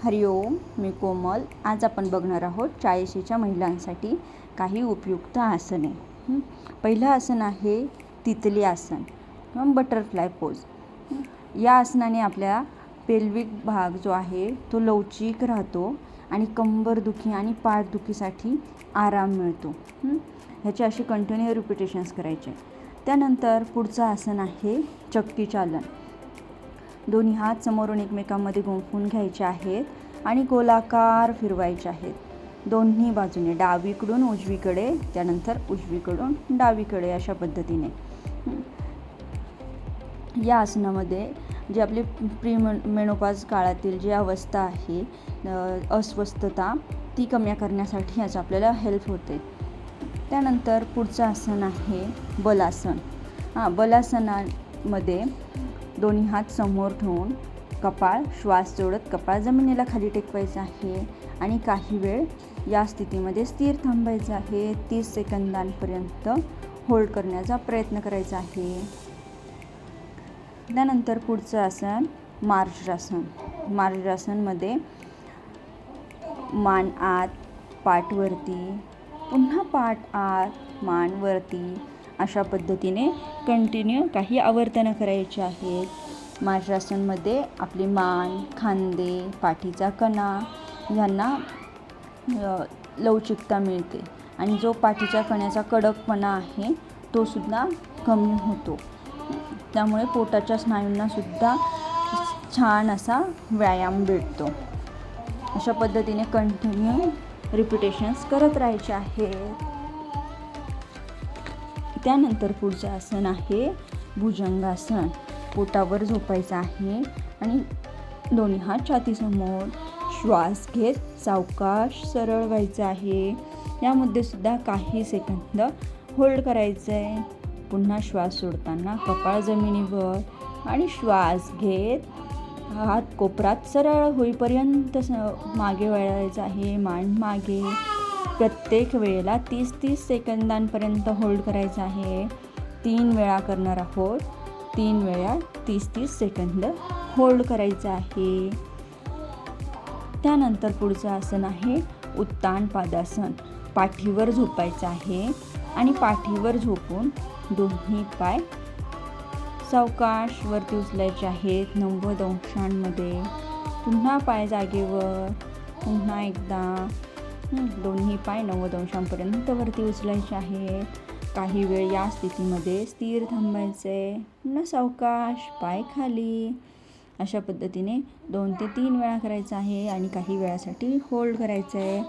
हरिओम, मी कोमल. आज आपण बघणार आहोत 40च्या महिलांसाठी काही उपयुक्त आसने. पहिलं आसन आहे तितली आसन किंवा बटरफ्लाय पोज. या आसनाने आपल्या पेल्विक भाग जो आहे तो लवचिक राहतो आणि कंबरदुखी आणि पाठदुखीसाठी आराम मिळतो. ह्याचे असे कंटिन्यू रिपिटेशन्स करायचे. त्यानंतर पुढचं आसन आहे चक्की चालन. दोन्ही हात समोरून एकमेकांमध्ये गुंफून घ्यायचे आहेत आणि गोलाकार फिरवायचे आहेत दोन्ही बाजूने, डावीकडून उजवीकडे, त्यानंतर उजवीकडून डावीकडे, अशा पद्धतीने. या आसनामध्ये जे आपली मेनोपॉज काळातील जी अवस्था आहे, अस्वस्थता, ती कमी करण्यासाठी याचा आपल्याला हेल्प होते. त्यानंतर पुढचं आसन आहे बलासन. बलासनामध्ये दोन्ही हात समोर ठेवून कपाळ, श्वास जोडत कपाळ जमिनीला खाली टेकवायचं आहे आणि काही वेळ या स्थितीमध्ये स्थिर थांबायचं आहे. 30 सेकंदांपर्यंत होल्ड करण्याचा प्रयत्न करायचा आहे. त्यानंतर पुढचं आसन मार्जरासन. मार्जरासनमध्ये मान आत, पाठ वरती, पुन्हा पाठ आत, मान वरती, अशा पद्धतीने कंटिन्यू काही आवर्तनं करायची आहेत. मार्जरासनमध्ये आपली मान, खांदे, पाठीचा कणा यांना लवचिकता मिळते आणि जो पाठीच्या कण्याचा कडकपणा आहे तो सुद्धा कमी होतो. त्यामुळे पोटाच्या स्नायूंना सुद्धा छान असा व्यायाम भेटतो. अशा पद्धतीने कंटिन्यू रिपिटेशन्स करत राहायचे आहेत. त्यानंतर पुढचे आसन आहे भुजंगासन. पोटावर झोपायचं आहे आणि दोन्ही हात छातीसमोर, श्वास घेत सावकाश सरळ व्हायचं आहे. यामध्ये सुद्धा काही सेकंद होल्ड करायचं आहे. पुन्हा श्वास सोडताना कपाळ जमिनीवर आणि श्वास घेत हात कोपरात सरळ होईपर्यंत मागे वळायचं आहे, मान मागे. प्रत्येक वेळेला 30-30 सेकंदांपर्यंत होल्ड करायचं आहे. 3 वेळा करणार आहोत. 3 वेळा 30-30 सेकंद होल्ड करायचं आहे. त्यानंतर पुढचं आसन आहे उत्तान पादासन. पाठीवर झोपायचं आहे आणि पाठीवर झोपून दोन्ही पाय सावकाश वरती उचलायचे आहेत 90 अंशांमध्ये. पुन्हा पाय जागेवर, पुन्हा एकदा दोन्ही पाय 90 अंशांपर्यंत वरती उचलायचे आहेत. काही वेळ या स्थितीमध्ये स्थिर थांबायचे. पुन्हा सावकाश पाय खाली. अशा पद्धतीने 2 ते 3 वेळा करायचं आहे आणि काही वेळासाठी होल्ड करायचं आहे.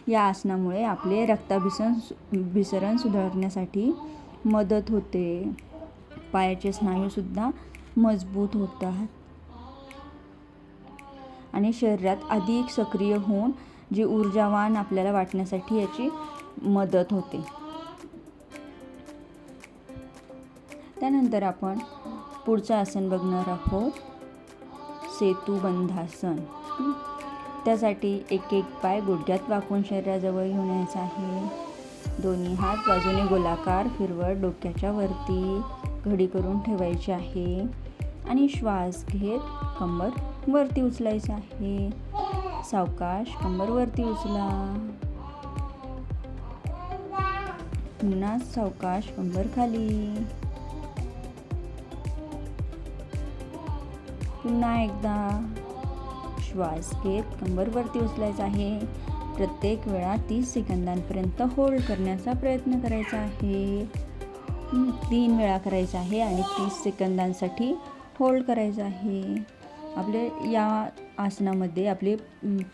या आसनामुळे आपले रक्ताभिसरण सुधारण्यासाठी मदत होते. पायाचे स्नायूसुद्धा मजबूत होतात आणि शरीरात अधिक सक्रिय होऊन जी ऊर्जावान आपल्याला वाटण्यासाठी याची मदत होते. त्यानंतर आपण पुढचं आसन बघणार आहोत सेतुबंधासन. त्यासाठी एक पाय गुडघ्यात वाकून शरीराजवळ घेऊन यायचा आहे. दोन्ही हात बाजूने गोलाकार फिरवत डोक्याच्या वरती घडी करून ठेवायची आहे आणि श्वास घेत कंबर वरती उचलायचं आहे. सावकाश कंबर वरती उचला. पुन्हा सावकाश कंबर खाली. पुन्हा एकदा श्वास घेत कंबर वरती उचलायचा आहे. प्रत्येक वेळा 30 सेकंदांपर्यंत होल्ड करण्याचा प्रयत्न करायचा आहे. 3 वेळा करायचा आहे आणि 30 सेकंदांसाठी होल्ड करायचं आहे. आपले या आसनामध्ये आपले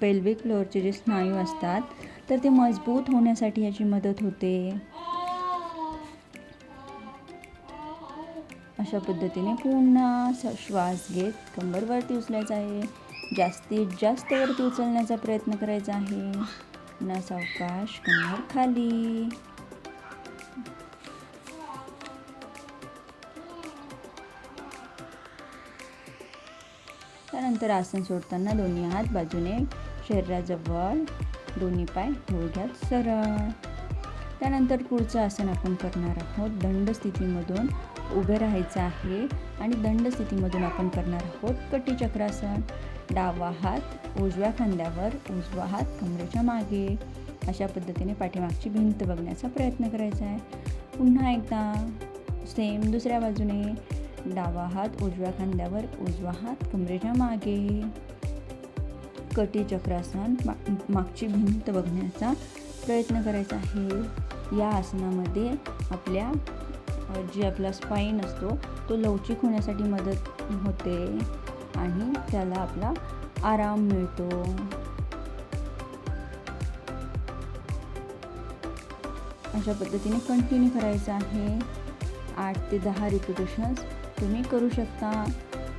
पेल्विक फ्लोअरचे जे स्नायू असतात तर ते मजबूत होण्यासाठी याची मदत होते. अशा पद्धतीने पुन्हा श्वास घेत कंबर वरती उचलायचा आहे. जास्तीत जास्त वरती उचलण्याचा प्रयत्न करायचा आहे. पुन्हा सावकाश कंबर खाली. त्यानंतर आसन सोडताना दोन्ही हात बाजूने शरीराजवळ, दोन्ही पाय गुडघ्यात सरळ. त्यानंतर पुढचं आसन आपण करणार आहोत दंड स्थितीमधून उभे राहायचं आहे आणि दंड स्थितीमधून आपण करणार आहोत कटी चक्रासन. डावा हात उजव्या खांद्यावर, उजवा हात कमरेच्या मागे. अशा पद्धतीने पाठीमागची भिंत बघण्याचा प्रयत्न करायचा आहे. पुन्हा एकदा सेम दुसऱ्या बाजूने डावा हात उजव्या खांद्यावर, उजवा हात कमरेच्या मागे. कटी चक्रासन मागची भिंत बघण्याचा प्रयत्न करायचा आहे. या आसनामध्ये आपला स्पाईन असतो तो लवचिक होण्यासाठी मदत होते आणि त्याला आपला आराम मिळतो. अशा पद्धतीने कंटिन्यू करायचं आहे. 8 ते 10 रिपिटेशन्स तुम्ही करू शकता.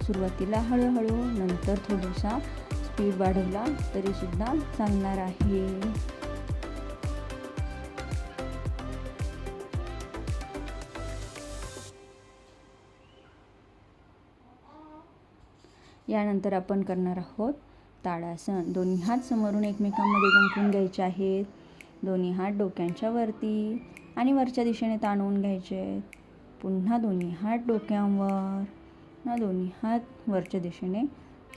सुरुवातीला हळूहळू, नंतर थोडासा स्पीड वाढवला तरीसुद्धा चालणार आहे. यानंतर आपण करणार आहोत ताडासन. दोन्ही हात समोरून एकमेकांमध्ये गुंफून घ्यायचे आहेत. दोन्ही हात डोक्यांच्या वरती आणि वरच्या दिशेने ताणवून घ्यायचे. पुन्हा दोन्ही हात डोक्यांवर, पुन्हा दोन्ही हात वरच्या दिशेने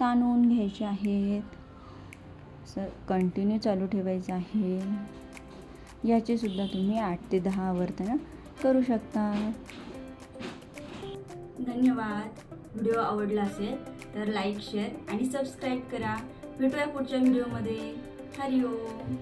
ताणवून घ्यायचे आहेत. कंटिन्यू चालू ठेवायचं आहे. याचे सुद्धा तुम्ही 8 ते 10 आवर्तनं करू शकता. धन्यवाद. व्हिडिओ आवडला असेल तर लाईक, शेअर आणि सबस्क्राईब करा. भेटूया पुढच्या व्हिडिओमध्ये. हरिओम.